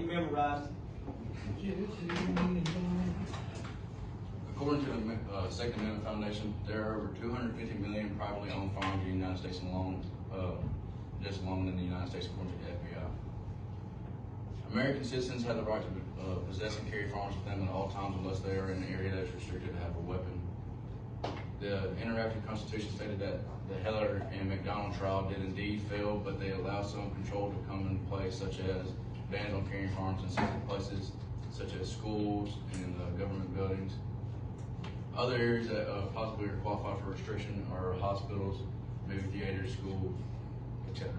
He memorized. According to the Second Amendment Foundation, there are over 250 million privately owned farms in the United States alone, just alone in the United States, according to the FBI. American citizens have the right to possess and carry firearms with them at all times unless they are in an area that is restricted to have a weapon. The interactive Constitution stated that the Heller and McDonald trial did indeed fail, but they allowed some control to come into place, such as bans on carrying firearms in sensitive places, such as schools and government buildings. Other areas that possibly are qualified for restriction are hospitals, movie theaters, schools, etc.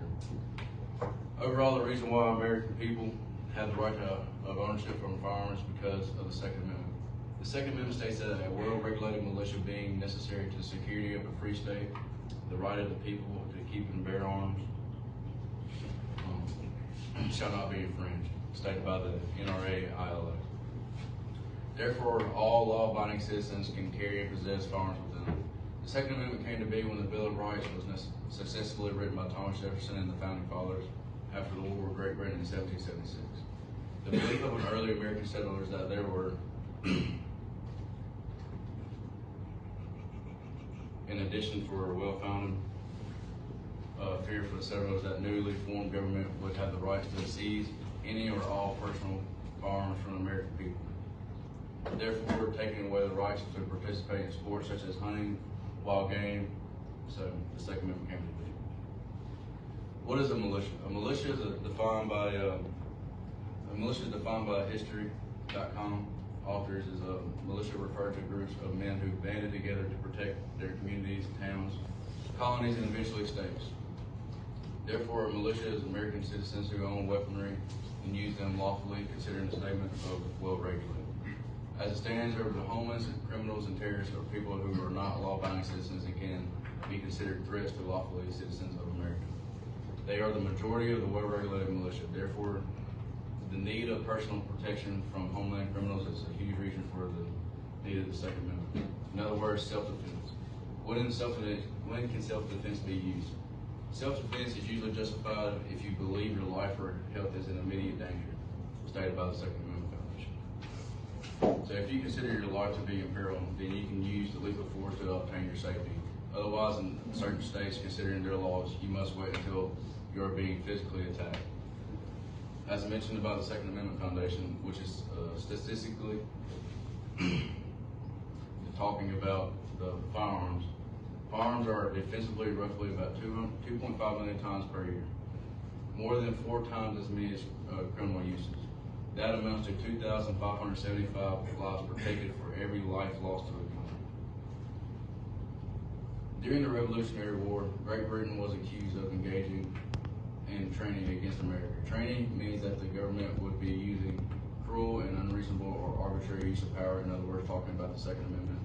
Overall, the reason why American people have the right of ownership from firearms is because of the Second Amendment. The Second Amendment states that a well-regulated militia being necessary to the security of a free state, the right of the people to keep and bear arms shall not be infringed, stated by the NRA ILO. Therefore, all law-abiding citizens can carry and possess firearms with them. The Second Amendment came to be when the Bill of Rights was successfully written by Thomas Jefferson and the Founding Fathers after the War of Great Britain in 1776. The belief of an early American settlers that there were, in addition for a well-founded fear for the settlers that newly formed government would have the right to seize any or all personal firearms from American people. Therefore, taking away the rights to participate in sports such as hunting, wild game, so the Second Amendment came to be. What is a militia? A militia is defined by history.com. Authors is a militia referred to groups of men who banded together to protect their communities, towns, colonies, and eventually states. Therefore, a militia is American citizens who own weaponry and use them lawfully, considering the statement of well-regulated. As it stands, over the homeless, criminals, and terrorists are people who are not law-abiding citizens and can be considered threats to lawfully citizens of America. They are the majority of the well-regulated militia. Therefore, the need of personal protection from homeland criminals is a huge reason for the need of the Second Amendment. In other words, self-defense. When can self-defense be used? Self-defense is usually justified if you believe your life or health is in immediate danger, stated by the Second Amendment Foundation. So if you consider your life to be in peril, then you can use the lethal force to obtain your safety. Otherwise, in certain states, considering their laws, you must wait until you are being physically attacked. As I mentioned about the Second Amendment Foundation, which is statistically talking about the firearms. Firearms are defensively roughly about 2.5 million times per year, more than 4 times as many as criminal uses. That amounts to 2,575 lives protected for every life lost to a gun. During the Revolutionary War, Great Britain was accused of engaging in training against America. Training means that the government would be using cruel and unreasonable or arbitrary use of power. In other words, talking about the Second Amendment.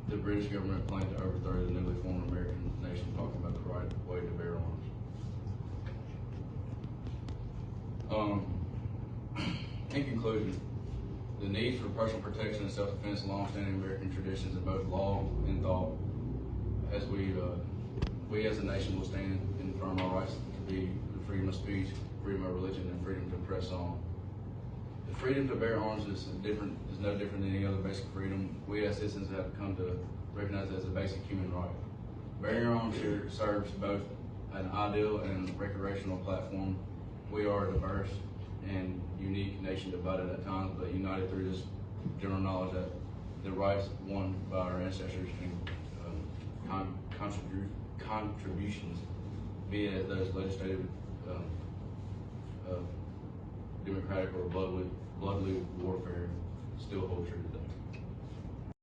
The British government planned to overthrow the newly formed American nation, talking about the right way to bear arms. In conclusion, the need for personal protection and self-defense, long-standing American traditions in both law and thought, as we as a nation will stand in firm our rights to be the freedom of speech, freedom of religion, and freedom to press on. The freedom to bear arms is no different than any other basic freedom. We as citizens have come to recognize it as a basic human right. Bearing arms here serves both an ideal and recreational platform. We are a diverse and unique nation, divided at times, but united through this general knowledge that the rights won by our ancestors and contributions, be it those legislative, democratic, or bloodly warfare, still hold true today.